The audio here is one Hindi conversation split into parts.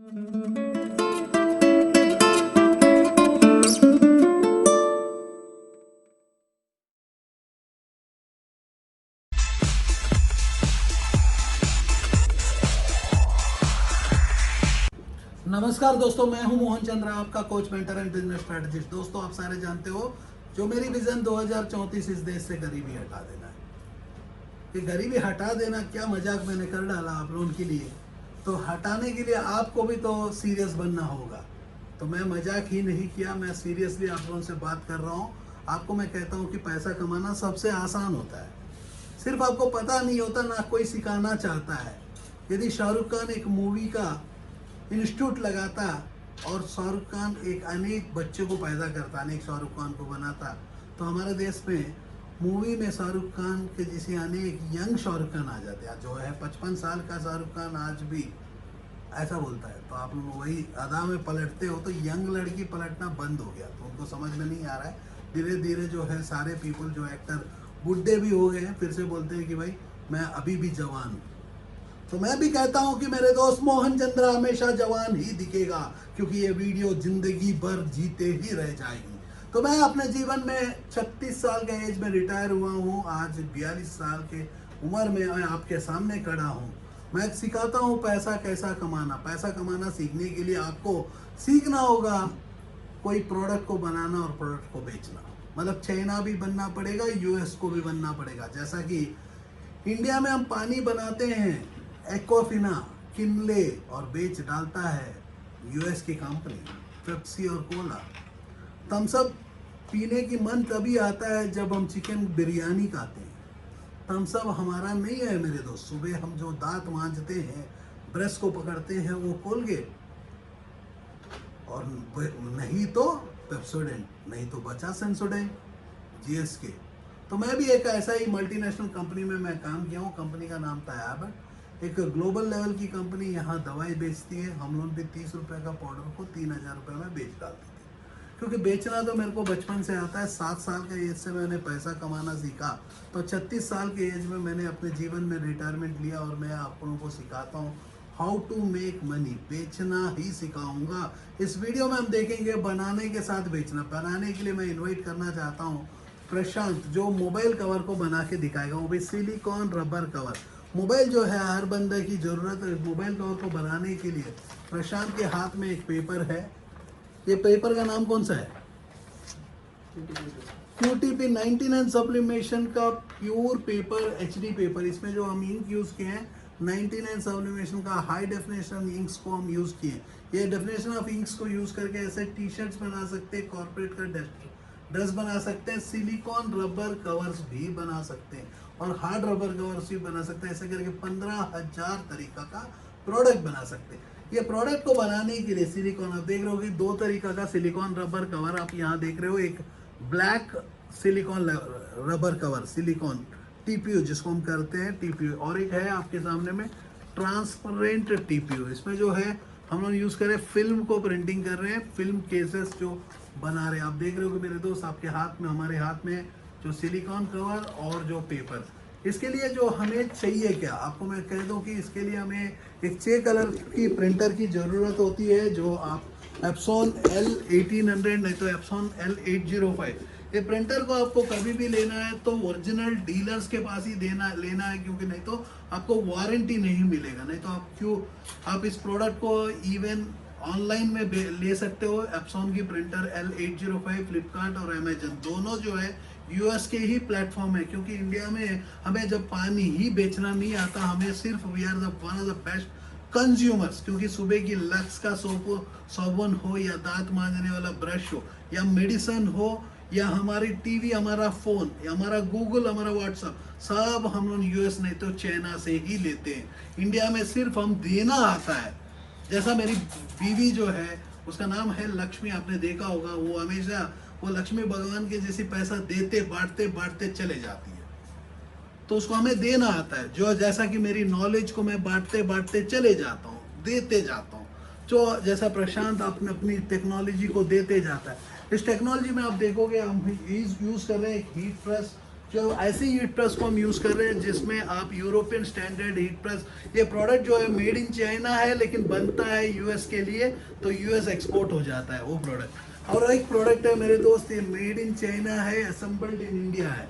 नमस्कार दोस्तों, मैं हूं मोहन चंद्र, आपका coach, mentor and business strategist. दोस्तों, आप सारे जानते हो जो मेरी विजन 2034 इस देश से गरीबी हटा देना है। ये गरीबी हटा देना क्या मजाक मैंने कर डाला आप लोगों के लिए। तो हटाने के लिए आपको भी तो सीरियस बनना होगा। तो मैं मजाक ही नहीं किया, मैं सीरियसली आप लोगों से बात कर रहा हूँ। आपको मैं कहता हूँ कि पैसा कमाना सबसे आसान होता है, सिर्फ आपको पता नहीं होता, ना कोई सिखाना चाहता है। यदि शाहरुख खान एक मूवी का इंस्टीट्यूट लगाता और शाहरुख खान एक अनेक बच्चों को पैदा करता, अनेक शाहरुख खान को बनाता, तो हमारे देश में मूवी में शाहरुख खान के जैसे अनेक यंग शाहरुख खान आ जाते हैं। जो है 55 साल का शाहरुख खान आज भी ऐसा बोलता है, तो आप लोग वही अदा में पलटते हो, तो यंग लड़की पलटना बंद हो गया। तो उनको समझ में नहीं आ रहा है। धीरे धीरे जो है सारे पीपल, जो एक्टर बुढ़े भी हो गए हैं, फिर से बोलते हैं कि भाई मैं अभी भी जवान हूँ। तो मैं भी कहता हूं कि मेरे दोस्त मोहन चंद्र हमेशा जवान ही दिखेगा, क्योंकि ये वीडियो जिंदगी भर जीते ही रह जाएगी। तो मैं अपने जीवन में 36 साल के एज में रिटायर हुआ हूं। आज 42 साल के उम्र में मैं आपके सामने खड़ा हूं। मैं सिखाता हूं पैसा कैसा कमाना। पैसा कमाना सीखने के लिए आपको सीखना होगा कोई प्रोडक्ट को बनाना और प्रोडक्ट को बेचना। मतलब चाइना भी बनना पड़ेगा, यूएस को भी बनना पड़ेगा। जैसा कि इंडिया में हम पानी बनाते हैं, एक्वाफिना, किनले, और बेच डालता है यूएस की कंपनी पेप्सी और कोला। थम्स अप पीने की मन तभी आता है जब हम चिकन बिरयानी खाते हैं। थम्स अप हमारा नहीं है मेरे दोस्त। सुबह हम जो दांत मांजते हैं, ब्रश को पकड़ते हैं, वो कोलगेट, और नहीं तो पेप्सोडेंट, नहीं तो बचा सेंसोडेंट, जीएसके। तो मैं भी एक ऐसा ही मल्टीनेशनल कंपनी में मैं काम किया हूँ। कंपनी का नाम था एबट। एक ग्लोबल लेवल की कंपनी यहाँ दवाई बेचती है। हम लोग भी 30 रुपये का पाउडर को 3000 रुपये में बेच डालते थे, क्योंकि बेचना तो मेरे को बचपन से आता है। 7 साल के एज से मैंने पैसा कमाना सीखा, तो 36 साल के एज में मैंने अपने जीवन में रिटायरमेंट लिया, और मैं आप लोगों को सिखाता हूँ हाउ टू मेक मनी। बेचना ही सिखाऊंगा। इस वीडियो में हम देखेंगे बनाने के साथ बेचना। बनाने के लिए मैं इन्वाइट करना चाहता हूँ प्रशांत, जो मोबाइल कवर को बना के दिखाएगा, वो भी सिलिकॉन रबर कवर। मोबाइल जो है हर बंदे की ज़रूरत है। मोबाइल कवर को बनाने के लिए प्रशांत के हाथ में एक पेपर है। ये पेपर का नाम कौन सा है? QTP 99 सब्लिमेशन का प्योर पेपर, HD पेपर। इसमें जो हम इंक यूज़ किए हैं 99 सब्लिमेशन का हाई डेफिनेशन इंक्स को हम यूज़ किए। ये डेफिनेशन ऑफ इंक्स को यूज़ करके ऐसे टी शर्ट्स बना सकते हैं, कॉर्पोरेट का ड्रेस बना सकते हैं, सिलिकॉन रबर कवर्स भी बना सकते हैं, और हार्ड रबर कवर्स भी बना सकते हैं। ऐसे करके 15,000 तरीका का प्रोडक्ट बना सकते हैं। ये प्रोडक्ट को बनाने के लिए सिलिकॉन, आप देख रहे हो कि 2 तरीका का सिलिकॉन रबर कवर आप यहाँ देख रहे हो। एक black silicone rubber cover, silicon TPU जिसको हम करते हैं TPU, और एक है आपके सामने में ट्रांसपेरेंट TPU। इसमें जो है हम लोग यूज़ करें, फिल्म को प्रिंटिंग कर रहे हैं, फिल्म केसेस जो बना रहे हैं। आप देख रहे हो कि मेरे दोस्त आपके हाथ में, हमारे हाथ में जो सिलिकॉन कवर और जो पेपर। इसके लिए जो हमें चाहिए क्या, आपको मैं कह दूं कि इसके लिए हमें एक 6 कलर की प्रिंटर की ज़रूरत होती है, जो आप एप्सॉन L1800 नहीं तो एप्सॉन L805। ये प्रिंटर को आपको कभी भी लेना है तो ओरिजिनल डीलर्स के पास ही लेना है, क्योंकि नहीं तो आपको वारंटी नहीं मिलेगा। नहीं तो आप इस प्रोडक्ट को इवन ऑनलाइन में ले सकते हो। एप्सॉन की प्रिंटर L805 फ्लिपकार्ट और अमेजन दोनों जो है यूएस के ही प्लेटफॉर्म है, क्योंकि इंडिया में हमें जब पानी ही बेचना नहीं आता, हमें सिर्फ we are one of the best consumers. क्योंकि सुबह की लक्स का साबुन हो, या दांत मांजने वाला ब्रश हो, या मेडिसिन हो, या हमारी टीवी, हमारा फोन, या हमारा गूगल, हमारा व्हाट्सअप, सब हम लोग यूएस नहीं तो चाइना से ही लेते हैं। इंडिया में सिर्फ हम देना आता है। जैसा मेरी बीवी जो है, उसका नाम है लक्ष्मी, आपने देखा होगा, वो हमेशा वो लक्ष्मी भगवान के जैसे पैसा देते बांटते बांटते चले जाती है। तो उसको हमें देना आता है। जो जैसा कि मेरी नॉलेज को मैं बांटते बांटते चले जाता हूँ, देते जाता हूँ। जो जैसा प्रशांत अपनी टेक्नोलॉजी को देते जाता है। इस टेक्नोलॉजी में आप देखोगे हम यूज़ कर रहे हैं एक हीट प्रेस जो ऐसी हीट प्रेस को हम यूज़ कर रहे हैं जिसमें आप यूरोपियन स्टैंडर्ड हीट प्रेस, ये प्रोडक्ट जो है मेड इन चाइना है लेकिन बनता है यूएस के लिए, तो यूएस एक्सपोर्ट हो जाता है वो प्रोडक्ट। और एक प्रोडक्ट है मेरे दोस्त, ये मेड इन चाइना है, असेंबल्ड इन इंडिया है,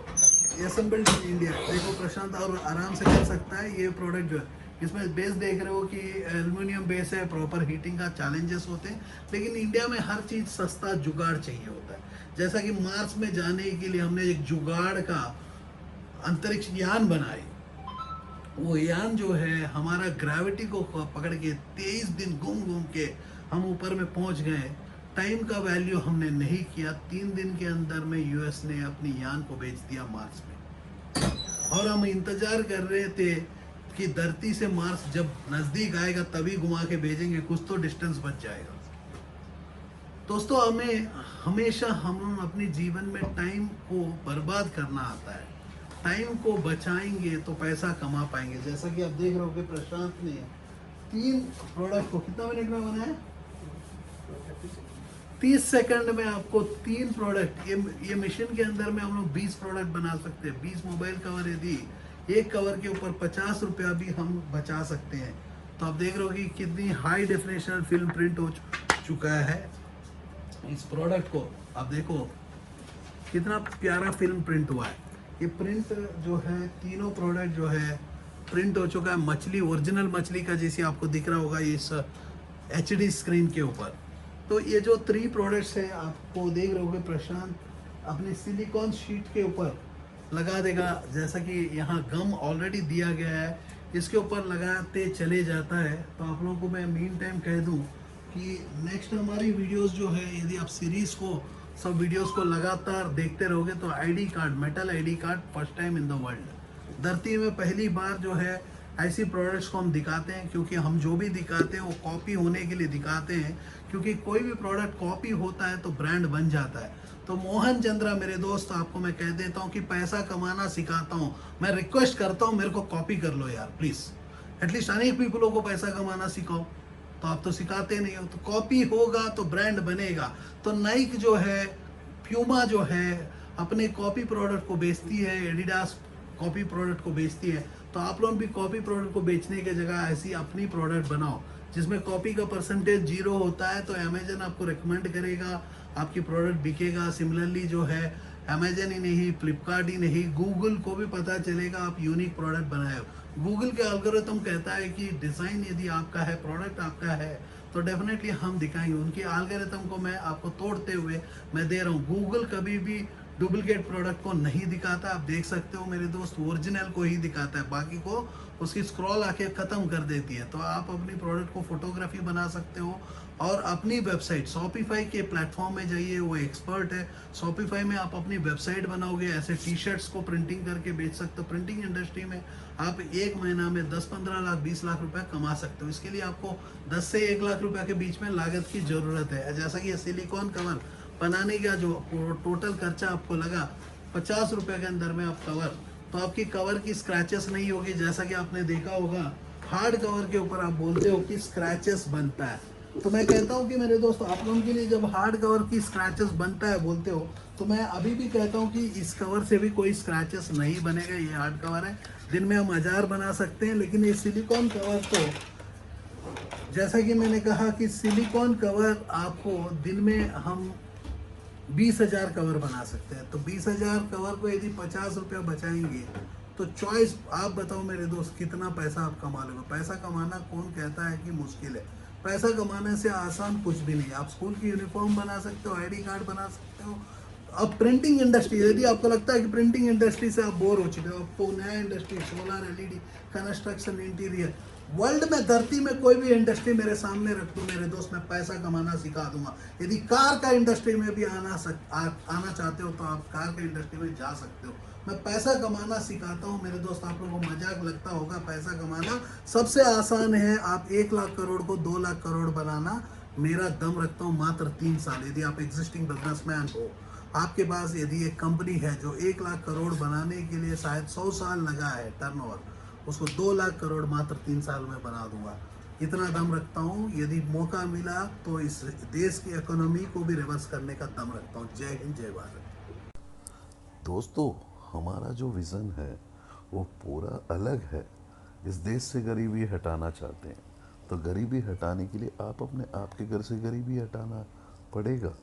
असेंबल्ड इन इंडिया। देखो प्रशांत और आराम से कर सकता है ये प्रोडक्ट जो है। इसमें बेस देख रहे हो कि एल्युमिनियम बेस है, प्रॉपर हीटिंग का चैलेंजेस होते हैं, लेकिन इंडिया में हर चीज़ सस्ता जुगाड़ चाहिए होता है। जैसा कि मार्स में जाने के लिए हमने एक जुगाड़ का अंतरिक्ष यान बनाए, वो यान जो है हमारा ग्रेविटी को पकड़ के 23 दिन घूम घूम के हम ऊपर में पहुंच गए। टाइम का वैल्यू हमने नहीं किया, 3 दिन के अंदर में यूएस ने अपनी यान को बेच दिया मार्स में। और हम इंतजार कर रहे थे कि धरती से मार्स जब नजदीक आएगा तभी घुमा के भेजेंगे, कुछ तो डिस्टेंस बच जाएगा। दोस्तों हमें हमेशा हम अपने जीवन में टाइम को बर्बाद करना आता है। टाइम को बचाएंगे तो पैसा कमा पाएंगे। जैसा कि आप देख रहे हो कि प्रशांत ने 3 प्रोडक्ट को कितना मिनट में बनाया, 30 सेकंड में आपको 3 प्रोडक्ट, ये मशीन के अंदर में हम लोग 20 प्रोडक्ट बना सकते हैं। 20 मोबाइल कवर यदि एक कवर के ऊपर 50 रुपया भी हम बचा सकते हैं। तो आप देख रहे हो कि कितनी हाई डेफिनेशन फिल्म प्रिंट हो चुका है इस प्रोडक्ट को। आप देखो कितना प्यारा फिल्म प्रिंट हुआ है। ये प्रिंट जो है, तीनों प्रोडक्ट जो है प्रिंट हो चुका है मछली, ओरिजिनल मछली का जैसे आपको दिख रहा होगा इस HD स्क्रीन के ऊपर। तो ये जो 3 प्रोडक्ट्स है आपको देख रहे होगे प्रशांत अपने सिलिकॉन शीट के ऊपर लगा देगा। जैसा कि यहाँ गम ऑलरेडी दिया गया है, इसके ऊपर लगाते चले जाता है। तो आप लोगों को मैं मीन टाइम कह दूँ कि नेक्स्ट हमारी वीडियोस जो है, यदि आप सीरीज़ को सब वीडियोस को लगातार देखते रहोगे तो ID card, metal ID card first time in the world, धरती में पहली बार जो है ऐसी प्रोडक्ट्स को हम दिखाते हैं। क्योंकि हम जो भी दिखाते हैं वो कॉपी होने के लिए दिखाते हैं, क्योंकि कोई भी प्रोडक्ट कॉपी होता है तो ब्रांड बन जाता है। तो मोहन चंद्रा मेरे दोस्त, आपको मैं कह देता हूँ कि पैसा कमाना सिखाता हूँ। मैं रिक्वेस्ट करता हूँ मेरे को कॉपी कर लो यार प्लीज़, एटलीस्ट अनेक पीपलों को पैसा कमाना सिखाओ। तो आप तो सिखाते नहीं हो। तो कॉपी होगा तो ब्रांड बनेगा। तो नाइक जो है, प्यूमा जो है अपने कॉपी प्रोडक्ट को बेचती है, एडिडास कॉपी प्रोडक्ट को बेचती है। तो आप लोग भी कॉपी प्रोडक्ट को बेचने की जगह ऐसी अपनी प्रोडक्ट बनाओ जिसमें कॉपी का परसेंटेज 0 होता है। तो अमेजन आपको रिकमेंड करेगा, आपकी प्रोडक्ट बिकेगा। सिमिलरली जो है अमेजन ही नहीं, फ्लिपकार्ट ही नहीं, गूगल को भी पता चलेगा आप यूनिक प्रोडक्ट बनाए हो। गूगल के एल्गोरिथम कहता है कि डिज़ाइन यदि आपका है, प्रोडक्ट आपका है, तो डेफिनेटली हम दिखाएंगे। उनकी एल्गोरिथम को मैं आपको तोड़ते हुए मैं दे रहा हूँ। गूगल कभी भी डुप्लीकेट प्रोडक्ट को नहीं दिखाता। आप देख सकते हो मेरे दोस्त, ओरिजिनल को ही दिखाता है, बाकी को उसकी स्क्रॉल आके ख़त्म कर देती है। तो आप अपनी प्रोडक्ट को फोटोग्राफी बना सकते हो और अपनी वेबसाइट शॉपिफाई के प्लेटफॉर्म में जाइए, वो एक्सपर्ट है। शॉपिफाई में आप अपनी वेबसाइट बनाओगे, ऐसे टी-शर्ट्स को प्रिंटिंग करके बेच सकते हो। प्रिंटिंग इंडस्ट्री में आप एक महीना में 10-15 लाख 20 लाख रुपए कमा सकते हो। इसके लिए आपको 10 से 1 लाख रुपए के बीच में लागत की ज़रूरत है। जैसा कि सिलिकॉन कवर बनाने का जो टोटल खर्चा आपको लगा 50 रुपए के अंदर में आप कवर, तो आपकी कवर की स्क्रैचेस नहीं होगी। जैसा कि आपने देखा होगा हार्ड कवर के ऊपर आप बोलते हो कि स्क्रैचेस बनता है। तो मैं कहता हूँ कि मेरे दोस्त, आप लोगों के लिए जब हार्ड कवर की स्क्रैचेस बनता है बोलते हो, तो मैं अभी भी कहता हूँ कि इस कवर से भी कोई स्क्रैचेस नहीं बनेगा। ये हार्ड कवर है, दिन में हम 1000 बना सकते हैं। लेकिन ये सिलिकॉन कवर तो जैसा कि मैंने कहा कि सिलिकॉन कवर आपको दिन में हम 20,000 कवर बना सकते हैं। तो 20,000 कवर को यदि 50 रुपया बचाएंगे तो चॉइस आप बताओ मेरे दोस्त, कितना पैसा आप कमा लोगे। पैसा कमाना कौन कहता है कि मुश्किल है? पैसा कमाने से आसान कुछ भी नहीं। आप स्कूल की यूनिफॉर्म बना सकते हो, ID कार्ड बना सकते हो। अब प्रिंटिंग इंडस्ट्री, यदि आपको लगता है कि प्रिंटिंग इंडस्ट्री से आप बोर हो चुके हो, आपको नया industry, solar, LED, construction, interior, world में धरती में कोई भी इंडस्ट्री मेरे सामने रख दो मेरे दोस्त, मैं पैसा कमाना सिखा दूंगा। यदि कार का इंडस्ट्री में भी आना चाहते हो तो आप कार के इंडस्ट्री में जा सकते हो। मैं पैसा कमाना सिखाता हूँ मेरे दोस्त। आप लोगों को मजाक लगता होगा, पैसा कमाना सबसे आसान है। आप 1 लाख करोड़ को 2 लाख करोड़ बनाना, मेरा दम रखता हूँ मात्र 3 साल। यदि आप एग्जिस्टिंग बिजनेसमैन हो, आपके पास यदि एक कंपनी है जो 1 लाख करोड़ बनाने के लिए शायद 100 साल लगा है टर्नओवर, उसको 2 लाख करोड़ मात्र 3 साल में बना दूंगा। इतना दम रखता हूँ। यदि मौका मिला तो इस देश की इकोनॉमी को भी रिवर्स करने का दम रखता हूँ। जय हिंद, जय भारत। दोस्तों, हमारा जो विज़न है वो पूरा अलग है। इस देश से गरीबी हटाना चाहते हैं, तो गरीबी हटाने के लिए आप अपने आप के घर से गरीबी हटाना पड़ेगा।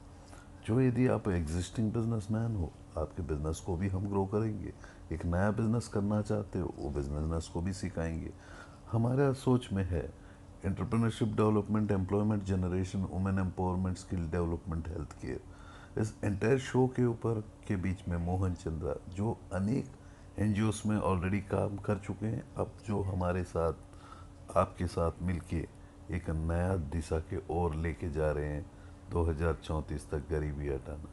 जो यदि आप एग्जिस्टिंग बिजनेसमैन हो, आपके बिजनेस को भी हम ग्रो करेंगे। एक नया बिजनेस करना चाहते हो, वो बिजनेस को भी सिखाएंगे। हमारा सोच में है entrepreneurship development, employment generation, women empowerment, skill development, health care. इस एंटायर शो के ऊपर के बीच में मोहन चंद्रा जो अनेक एनजीओस में ऑलरेडी काम कर चुके हैं, अब जो हमारे साथ आपके साथ मिलके एक नया दिशा के ओर लेके जा रहे हैं 2034 तक गरीबी हटाना।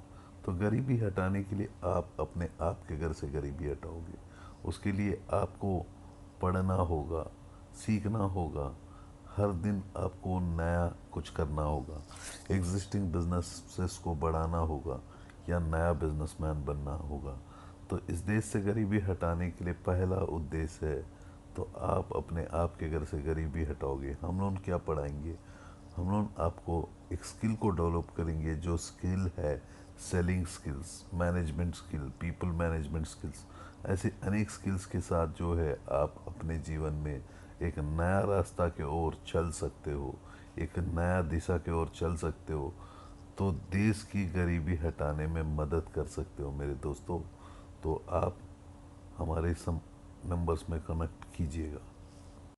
तो गरीबी हटाने के लिए आप अपने आप के घर से गरीबी हटाओगे। उसके लिए आपको पढ़ना होगा, सीखना होगा, हर दिन आपको नया कुछ करना होगा, एग्जिस्टिंग बिजनेसेस को बढ़ाना होगा या नया बिजनेसमैन बनना होगा। तो इस देश से गरीबी हटाने के लिए पहला उद्देश्य है, तो आप अपने आप के घर से गरीबी हटाओगे। हम लोग क्या पढ़ाएंगे? हम लोग आपको एक स्किल को डेवलप करेंगे, जो स्किल है selling skills, management skill, people management skills. ऐसे अनेक स्किल्स के साथ जो है आप अपने जीवन में एक नया रास्ता के ओर चल सकते हो, एक नया दिशा के ओर चल सकते हो, तो देश की गरीबी हटाने में मदद कर सकते हो मेरे दोस्तों। तो आप हमारे सम नंबर्स में कनेक्ट कीजिएगा।